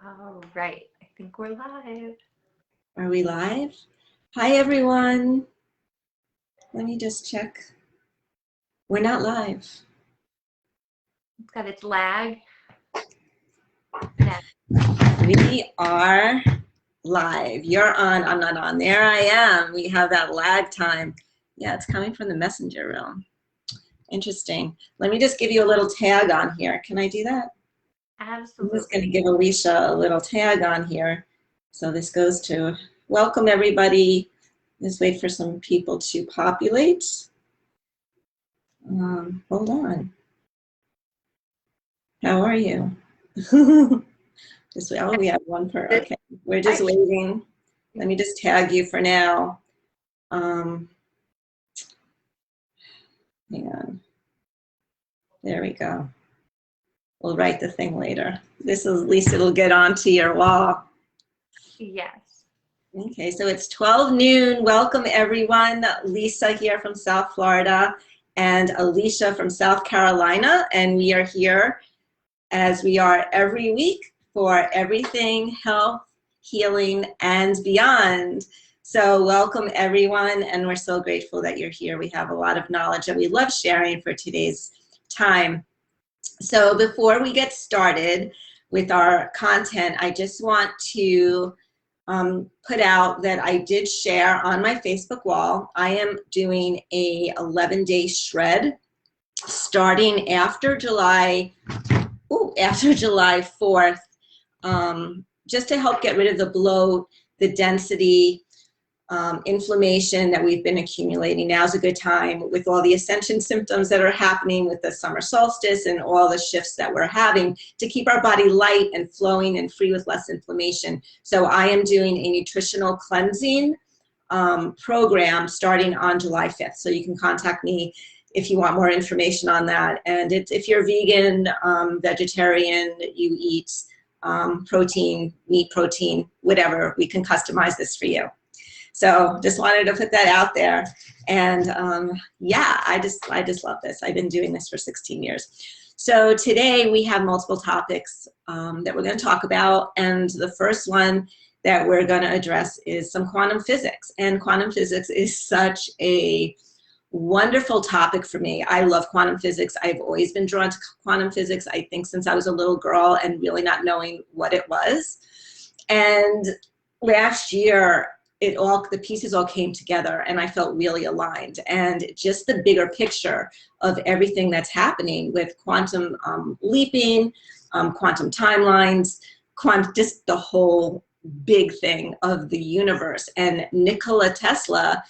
All right, I think we're live. Are we live? Hi, everyone. Let me just check. We're not live. It's got its lag. We are live. You're on, I'm not on. There I am. We have that lag time. Yeah, it's coming from the messenger room. Interesting. Let me just give you a little tag on here. Can I do that? Absolutely. I'm just going to give Alicia a little tag on here. So this goes to welcome everybody. Just wait for some people to populate. Hold on. How are you? Oh, we have one per. Okay, we're just waiting. Let me just tag you for now. Hang on. There we go. We'll write the thing later. This is at least it'll get onto your wall. Yes. Okay, so it's 12 noon. Welcome everyone. Lisa here from South Florida and Alicia from South Carolina, and we are here as we are every week for everything health, healing, and beyond. So welcome everyone, and we're so grateful that you're here. We have a lot of knowledge that we love sharing for today's time. So before we get started with our content, I just want to put out that I did share on my Facebook wall. I am doing a 11-day shred starting after July 4th, just to help get rid of the bloat, the density, inflammation that we've been accumulating. Now's a good time with all the ascension symptoms that are happening with the summer solstice and all the shifts that we're having to keep our body light and flowing and free with less inflammation. So I am doing a nutritional cleansing program starting on July 5th. So you can contact me if you want more information on that. And if you're vegan, vegetarian, you eat protein, meat protein, whatever, we can customize this for you. So just wanted to put that out there. And yeah, I just love this. I've been doing this for 16 years. So today we have multiple topics that we're going to talk about. And the first one that we're going to address is some quantum physics. And quantum physics is such a wonderful topic for me. I love quantum physics. I've always been drawn to quantum physics, I think, since I was a little girl and really not knowing what it was. And last year, the pieces all came together and I felt really aligned. And just the bigger picture of everything that's happening with quantum leaping, quantum timelines, just the whole big thing of the universe. And Nikola Tesla,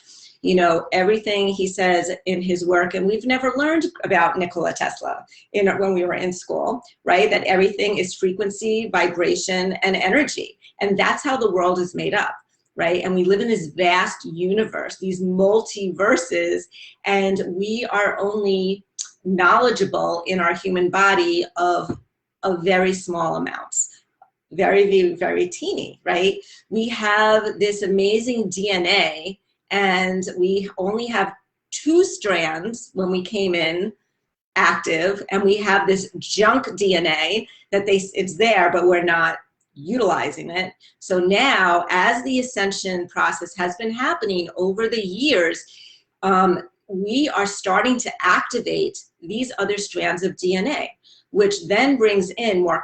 you know, everything he says in his work, and we've never learned about Nikola Tesla when we were in school, right? That everything is frequency, vibration, and energy. And that's how the world is made up, right? And we live in this vast universe, these multiverses, and we are only knowledgeable in our human body of very small amounts, very, very teeny, right? We have this amazing DNA, and we only have 2 strands when we came in active, and we have this junk DNA that it's there, but we're not utilizing it. So now, as the ascension process has been happening over the years, we are starting to activate these other strands of DNA, which then brings in more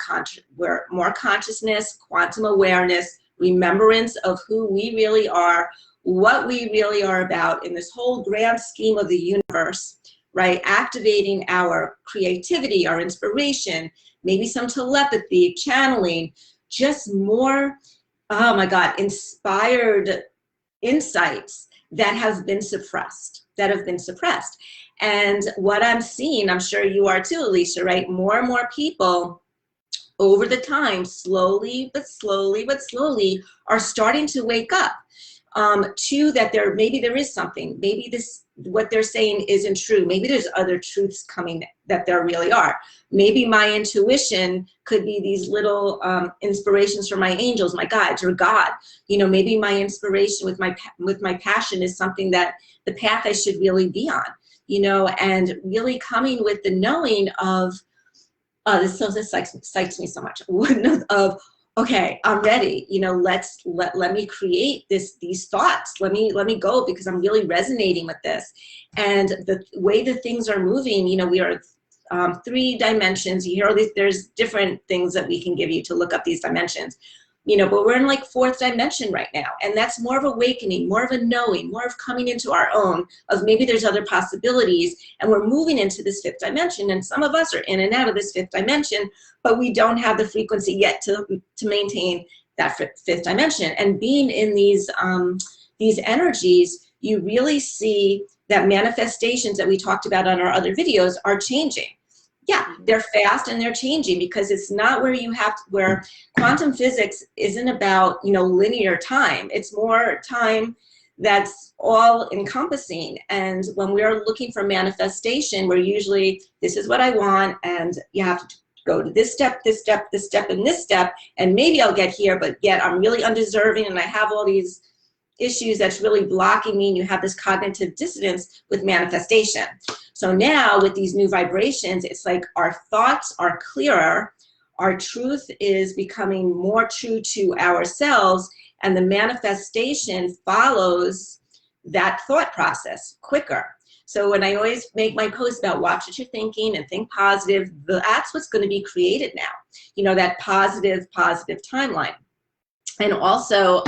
consciousness, quantum awareness, remembrance of who we really are, what we really are about in this whole grand scheme of the universe, right? Activating our creativity, our inspiration, maybe some telepathy, channeling, just more, oh my God, inspired insights that have been suppressed, And what I'm seeing, I'm sure you are too, Alicia, right? More and more people over the time, slowly but slowly, are starting to wake up to that maybe there is something, maybe what they're saying isn't true. Maybe there's other truths coming that there really are. Maybe my intuition could be these little inspirations from my angels, my guides, or God. You know, maybe my inspiration with my passion is something that the path I should really be on. You know, and really coming with the knowing of this excites me so much, of okay, I'm ready. You know, let me create these thoughts. Let me go, because I'm really resonating with this. And the way the things are moving, you know, we are 3 dimensions. You hear all these, there's different things that we can give you to look up these dimensions. You know, but we're in like 4th dimension right now. And that's more of awakening, more of a knowing, more of coming into our own, of maybe there's other possibilities. And we're moving into this 5th dimension. And some of us are in and out of this 5th dimension, but we don't have the frequency yet to maintain that 5th dimension. And being in these energies, you really see that manifestations that we talked about on our other videos are changing. Yeah, they're fast and they're changing, because it's not where you have to, where quantum physics isn't about, you know, linear time. It's more time that's all encompassing. And when we are looking for manifestation, we're usually, this is what I want, and you have to go to this step, this step, this step, and this step, and maybe I'll get here, but yet I'm really undeserving and I have all these issues that's really blocking me, and you have this cognitive dissonance with manifestation. So now with these new vibrations, it's like our thoughts are clearer, our truth is becoming more true to ourselves, and the manifestation follows that thought process quicker. So when I always make my post about watch what you're thinking and think positive, that's what's going to be created now. You know, that positive timeline. And also,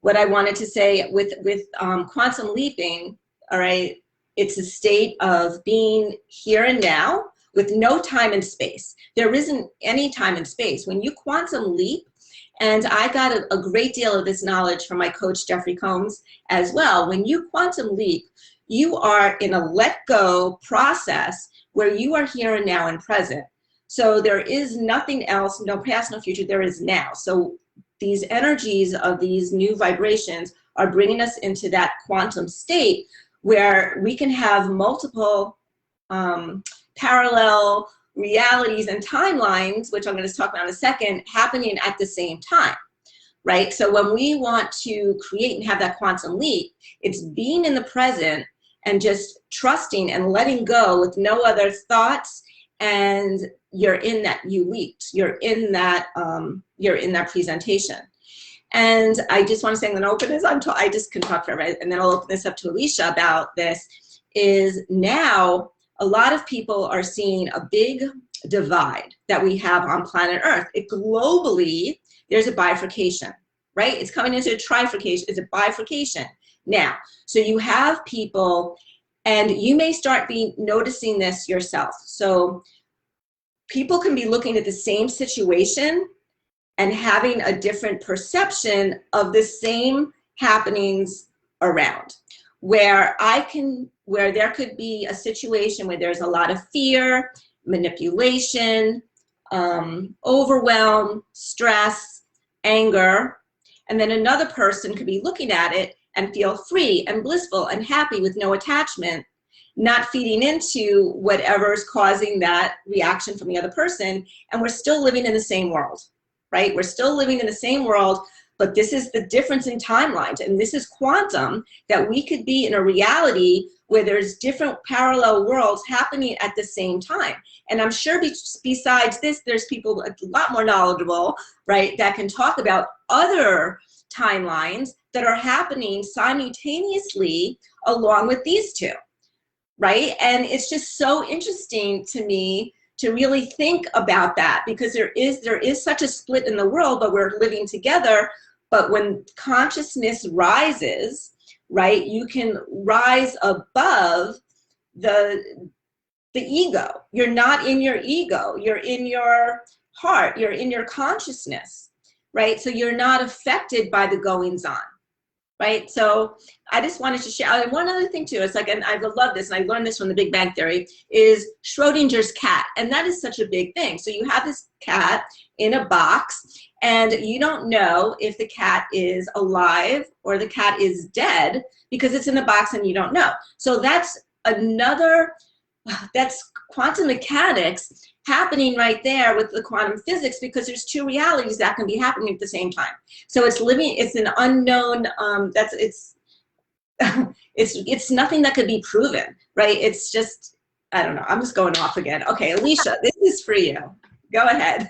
what I wanted to say with quantum leaping, all right, it's a state of being here and now with no time and space. There isn't any time and space. When you quantum leap, and I got a great deal of this knowledge from my coach, Jeffrey Combs, as well. When you quantum leap, you are in a let go process where you are here and now and present. So there is nothing else, no past, no future, there is now. So these energies of these new vibrations are bringing us into that quantum state where we can have multiple parallel realities and timelines, which I'm going to talk about in a second, happening at the same time, right? So when we want to create and have that quantum leap, it's being in the present and just trusting and letting go with no other thoughts, and you're in that, you leaped, you're in that presentation. And I just want to say, I'm going to open this, I just can talk forever, and then I'll open this up to Alicia about this, is now a lot of people are seeing a big divide that we have on planet Earth. Globally, there's a bifurcation, right? It's coming into a trifurcation, it's a bifurcation now. So you have people, and you may start noticing this yourself. So people can be looking at the same situation and having a different perception of the same happenings around. Where there could be a situation where there's a lot of fear, manipulation, overwhelm, stress, anger, and then another person could be looking at it and feel free and blissful and happy with no attachment, not feeding into whatever's causing that reaction from the other person, and we're still living in the same world, right? We're still living in the same world, but this is the difference in timelines, and this is quantum, that we could be in a reality where there's different parallel worlds happening at the same time. And I'm sure besides this, there's people a lot more knowledgeable, right, that can talk about other timelines that are happening simultaneously along with these two, right? And it's just so interesting to me to really think about that, because there is such a split in the world, but we're living together. But when consciousness rises, right, you can rise above the ego. You're not in your ego, you're in your heart, you're in your consciousness, right? So you're not affected by the goings on, right? So I just wanted to share. And one other thing too, it's like, and I love this, and I learned this from the Big Bang Theory, is Schrodinger's cat. And that is such a big thing. So you have this cat in a box, and you don't know if the cat is alive or the cat is dead because it's in a box and you don't know. So that's quantum mechanics happening right there with the quantum physics, because there's two realities that can be happening at the same time. So it's an unknown, it's nothing that could be proven, right? It's just, I don't know, I'm just going off again. Okay, Alicia, this is for you. Go ahead.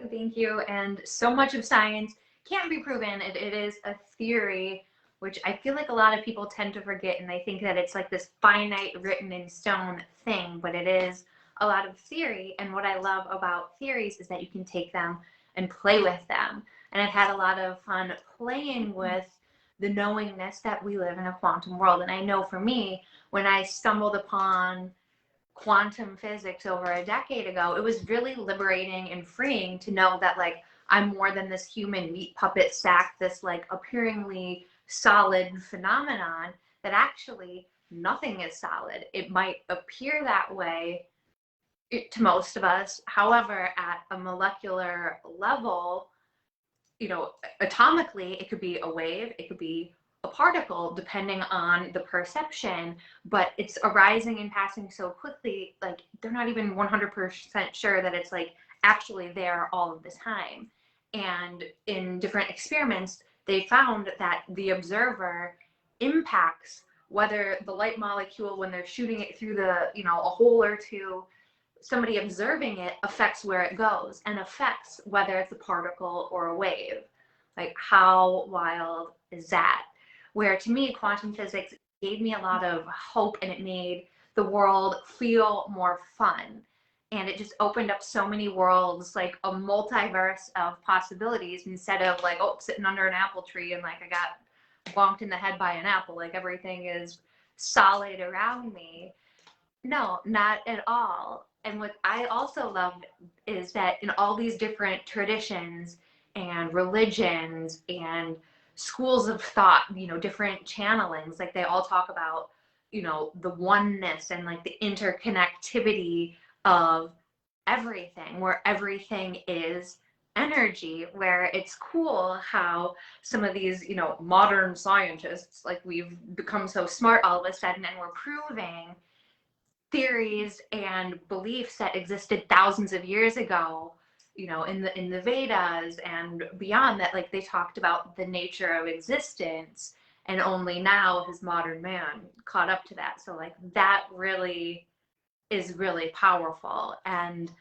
Thank you. And so much of science can't be proven. It is a theory, which I feel like a lot of people tend to forget. And they think that it's like this finite, written in stone thing, but it is a lot of theory. And what I love about theories is that you can take them and play with them. And I've had a lot of fun playing with the knowingness that we live in a quantum world. And I know for me, when I stumbled upon quantum physics over a decade ago, it was really liberating and freeing to know that like I'm more than this human meat puppet sack, this like appearingly solid phenomenon, that actually nothing is solid. It might appear that way to most of us. However, at a molecular level, you know, atomically, it could be a wave, it could be a particle, depending on the perception, but it's arising and passing so quickly, like they're not even 100% sure that it's like actually there all of the time. And in different experiments, they found that the observer impacts whether the light molecule, when they're shooting it through the, you know, a hole or two, somebody observing it affects where it goes and affects whether it's a particle or a wave. Like, how wild is that? Where to me, quantum physics gave me a lot of hope, and it made the world feel more fun. And it just opened up so many worlds, like a multiverse of possibilities, instead of like, oh, sitting under an apple tree and like I got bonked in the head by an apple, like everything is solid around me. No, not at all. And what I also love is that in all these different traditions and religions and schools of thought, you know, different channelings, like they all talk about, you know, the oneness and like the interconnectivity of everything, where everything is energy, where it's cool how some of these, you know, modern scientists, like we've become so smart all of a sudden, and we're proving theories and beliefs that existed thousands of years ago, you know, in the Vedas and beyond, that like they talked about the nature of existence, and only now has modern man caught up to that. So like that really is really powerful. And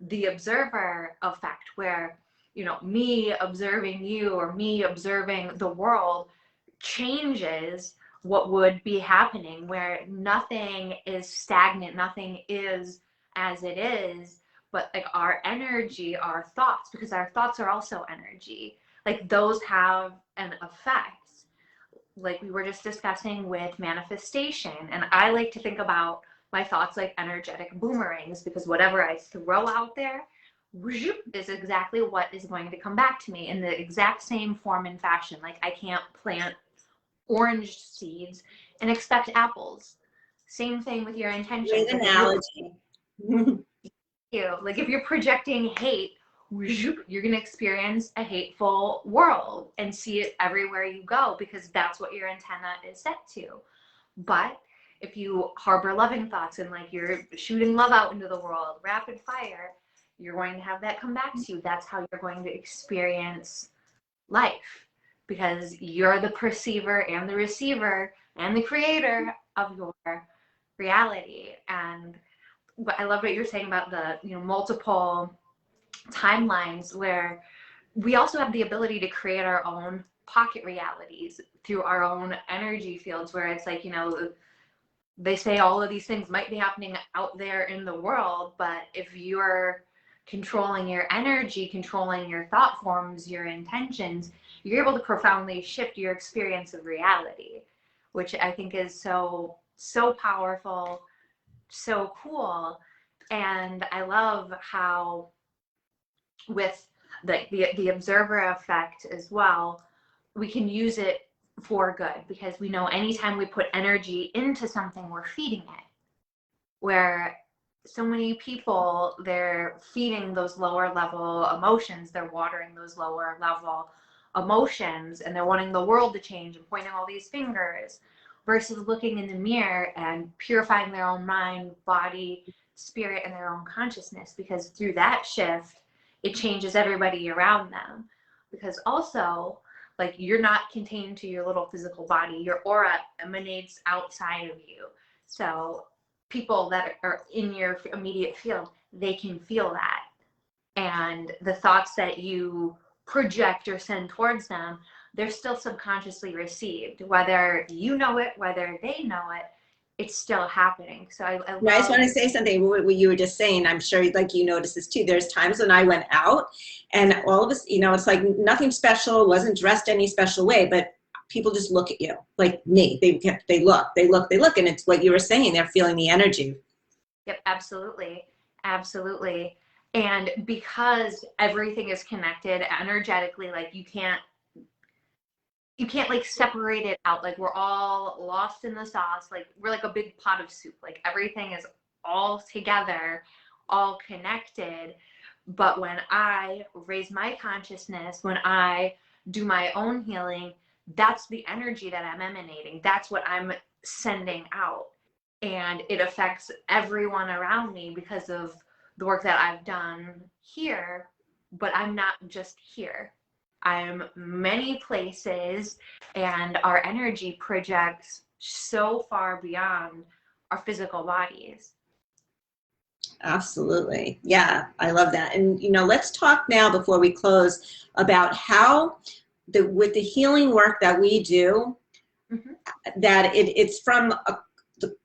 the observer effect, where, you know, me observing you or me observing the world changes what would be happening, where nothing is stagnant, nothing is as it is, but like our energy, our thoughts, because our thoughts are also energy, like those have an effect. Like we were just discussing with manifestation, and I like to think about my thoughts like energetic boomerangs, because whatever I throw out there is exactly what is going to come back to me in the exact same form and fashion. Like I can't plant orange seeds and expect apples. Same thing with your intentions. Great analogy. Like if you're projecting hate, you're going to experience a hateful world and see it everywhere you go, because that's what your antenna is set to. But if you harbor loving thoughts and like you're shooting love out into the world, rapid fire, you're going to have that come back to you. That's how you're going to experience life, because you're the perceiver and the receiver and the creator of your reality. And but I love what you're saying about the, you know, multiple timelines, where we also have the ability to create our own pocket realities through our own energy fields, where it's like, you know, they say all of these things might be happening out there in the world, but if you're controlling your energy, controlling your thought forms, your intentions, you're able to profoundly shift your experience of reality, which I think is so, so powerful, so cool. And I love how with the observer effect as well, we can use it for good, because we know anytime we put energy into something, we're feeding it. Where so many people, they're feeding those lower level emotions, they're watering those lower level emotions, and they're wanting the world to change and pointing all these fingers, versus looking in the mirror and purifying their own mind, body, spirit, and their own consciousness, because through that shift, it changes everybody around them. Because also, like, you're not contained to your little physical body, your aura emanates outside of you. So people that are in your immediate field, they can feel that. And the thoughts that you project or send towards them, they're still subconsciously received, whether you know it, whether they know it, it's still happening. So I I love. just want to say something, what you were just saying. I'm sure like you noticed this too. There's times when I went out and all of us, you know, it's like nothing special, wasn't dressed any special way, but people just look at you like me. They look, and it's what you were saying. They're feeling the energy. Yep, absolutely. Absolutely. And because everything is connected energetically, like you can't like separate it out. Like we're all lost in the sauce. Like we're like a big pot of soup. Like everything is all together, all connected. But when I raise my consciousness, when I do my own healing, that's the energy that I'm emanating. That's what I'm sending out. And it affects everyone around me because of the work that I've done here. But I'm not just here. I'm many places, and our energy projects so far beyond our physical bodies. Absolutely. Yeah, I love that. And, you know, let's talk now before we close about how with the healing work that we do, that it's from,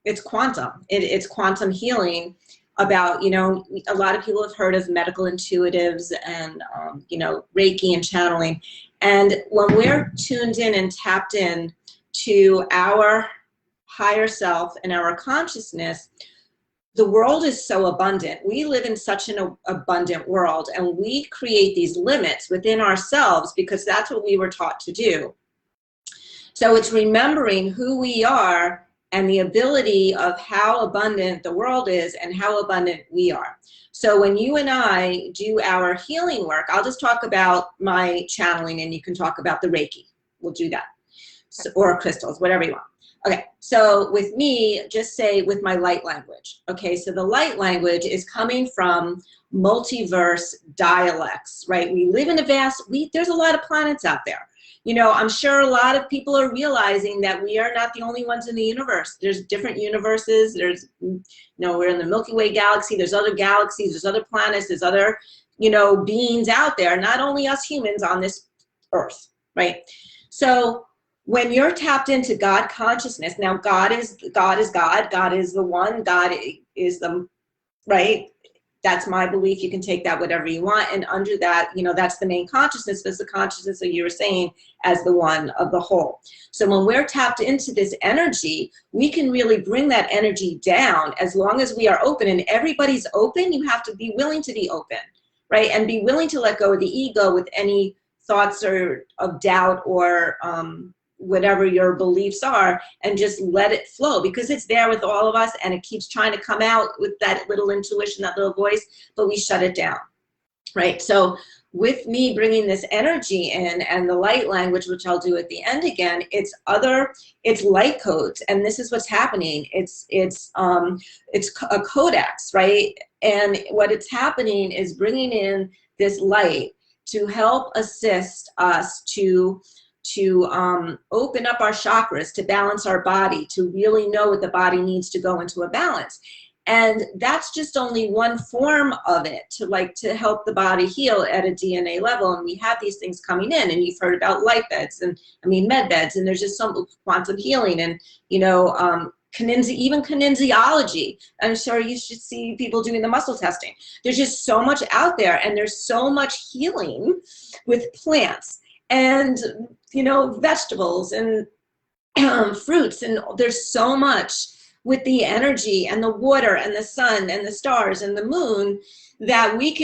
it's quantum. It's quantum healing about, you know, a lot of people have heard of medical intuitives and, you know, Reiki and channeling. And when we're tuned in and tapped in to our higher self and our consciousness, the world is so abundant. We live in such an abundant world, and we create these limits within ourselves because that's what we were taught to do. So it's remembering who we are and the ability of how abundant the world is and how abundant we are. So when you and I do our healing work, I'll just talk about my channeling and you can talk about the Reiki. We'll do that. So, or crystals, whatever you want. Okay, so with me, just say with my light language. Okay, so the light language is coming from multiverse dialects, right? We live in a vast, there's a lot of planets out there. You know, I'm sure a lot of people are realizing that we are not the only ones in the universe. There's different universes. There's, you know, we're in the Milky Way galaxy. There's other galaxies. There's other planets. There's other, you know, beings out there, not only us humans on this earth, right? So when you're tapped into God consciousness, now God is God. God is the one. God is the, right? That's my belief. You can take that whatever you want. And under that, you know, that's the main consciousness. That's the consciousness that you were saying as the one of the whole. So when we're tapped into this energy, we can really bring that energy down as long as we are open. And everybody's open. You have to be willing to be open, right? And be willing to let go of the ego with any thoughts or of doubt or whatever your beliefs are, and just let it flow, because it's there with all of us and it keeps trying to come out with that little intuition, that little voice, but we shut it down, right? So with me bringing this energy in and the light language, which I'll do at the end again, it's light codes, and this is what's happening. It's a codex, right? And what it's happening is bringing in this light to help assist us to open up our chakras, to balance our body, to really know what the body needs to go into a balance. And that's just only one form of it, to help the body heal at a DNA level. And we have these things coming in, and you've heard about light beds and med beds, and there's just some quantum healing and, you know, even kinesiology. I'm sure you should see people doing the muscle testing. There's just so much out there, and there's so much healing with plants and, you know, vegetables and fruits, and there's so much with the energy and the water and the sun and the stars and the moon that we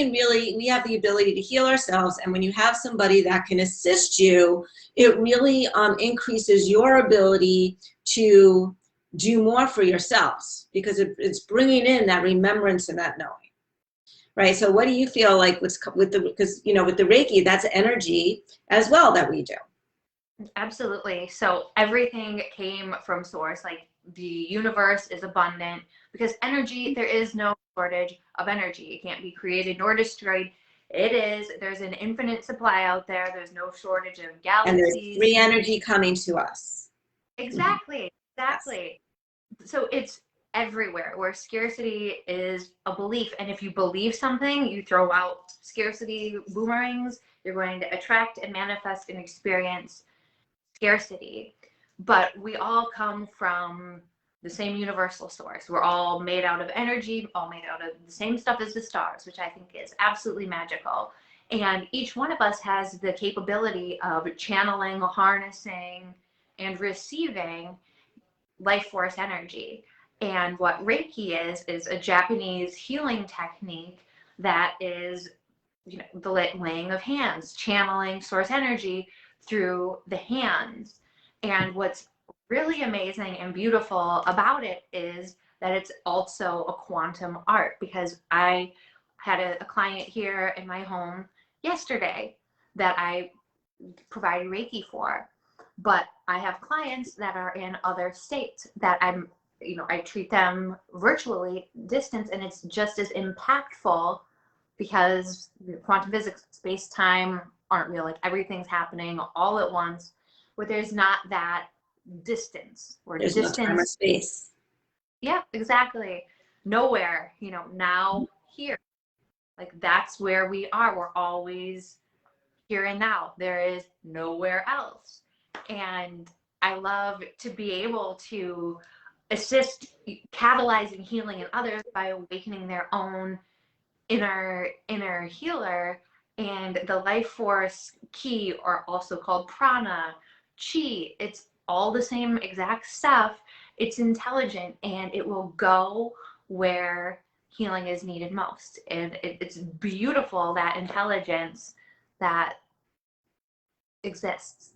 have the ability to heal ourselves. And when you have somebody that can assist you, it really increases your ability to do more for yourselves, because it's bringing in that remembrance and that knowing. Right. So what do you feel like because, you know, with the Reiki, that's energy as well that we do. Absolutely. So everything came from source. Like the universe is abundant because energy, there is no shortage of energy. It can't be created nor destroyed. There's an infinite supply out there. There's no shortage of galaxies. And there's free energy coming to us. Exactly. Yes. So it's everywhere, where scarcity is a belief. And if you believe something, you throw out scarcity boomerangs, you're going to attract and manifest and experience scarcity. But we all come from the same universal source. We're all made out of energy, all made out of the same stuff as the stars, which I think is absolutely magical. And each one of us has the capability of channeling, harnessing, and receiving life force energy. And what Reiki is a Japanese healing technique that is, you know, the laying of hands, channeling source energy through the hands. And what's really amazing and beautiful about it is that it's also a quantum art, because I had a client here in my home yesterday that I provided Reiki for, but I have clients that are in other states that I'm, you know, I treat them virtually distance, and it's just as impactful because quantum physics, space time aren't real. Like everything's happening all at once, but there's not that distance or There's distance. no time or space. Yeah, exactly. Nowhere, you know, now, here. Like that's where we are. We're always here and now. There is nowhere else. And I love to be able to assist catalyzing healing in others by awakening their own inner healer. And the life force key, or also called prana, chi, it's all the same exact stuff. It's intelligent, and it will go where healing is needed most. And it's beautiful, that intelligence that exists.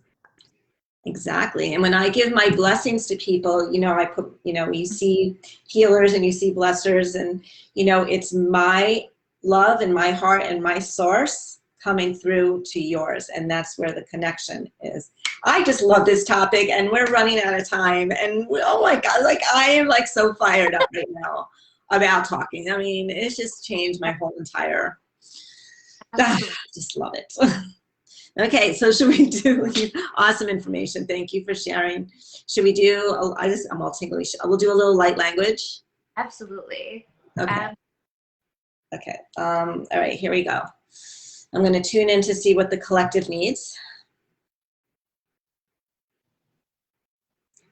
Exactly. And when I give my blessings to people, you know, I put, you know, you see healers and you see blessers, and, you know, it's my love and my heart and my source coming through to yours. And that's where the connection is. I just love this topic, and we're running out of time. And oh my God, like I am like so fired up right now about talking. I mean, it's just changed my whole entire, just love it. Okay, so should we do, awesome information. Thank you for sharing. Should we do, I'm all tingly. We'll do a little light language. Absolutely. Okay. Okay. All right, here we go. I'm going to tune in to see what the collective needs.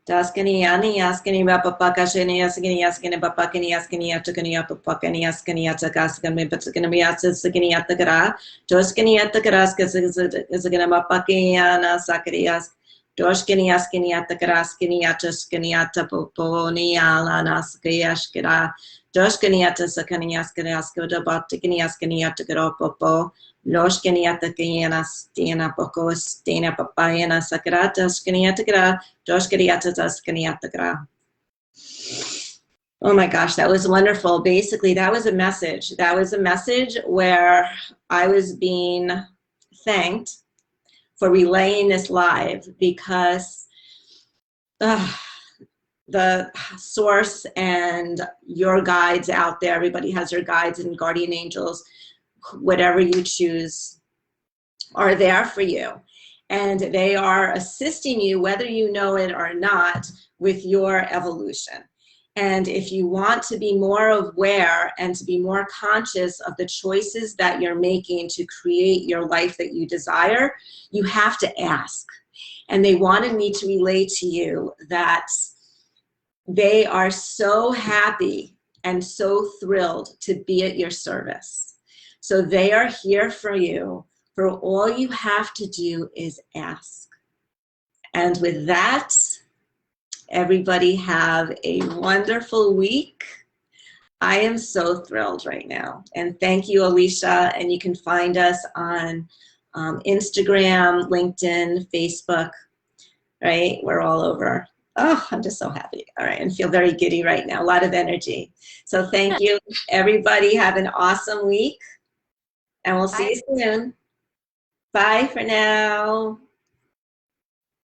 Daskani yani yaskani bapapakashani yaskani yaskani bapakani yaskani yatakani yapapakani yaskani yatakaskani batsakani yatsakani yatakara doskani yatakaraskani bapakani yana sakari yask doskani yaskani yatakaraskani yataskani yatapoponi yala naskani yashkara doskani yatasakani yaskani yaskada batakani yaskani yatakaropopo Loshkani yatakana stina poko stina papayana sakrata skaniatakra doshkariata skaniatakra. Oh my gosh, that was wonderful. Basically, that was a message. That was a message where I was being thanked for relaying this live, because the source and your guides out there, everybody has their guides and guardian angels, whatever you choose, are there for you. And they are assisting you, whether you know it or not, with your evolution. And if you want to be more aware and to be more conscious of the choices that you're making to create your life that you desire, you have to ask. And they wanted me to relay to you that they are so happy and so thrilled to be at your service. So they are here for you. For all you have to do is ask. And with that, everybody have a wonderful week. I am so thrilled right now. And thank you, Alicia. And you can find us on Instagram, LinkedIn, Facebook, right? We're all over. Oh, I'm just so happy. All right, and feel very giddy right now. A lot of energy. So thank you, everybody. Have an awesome week. And we'll see you soon. Bye for now.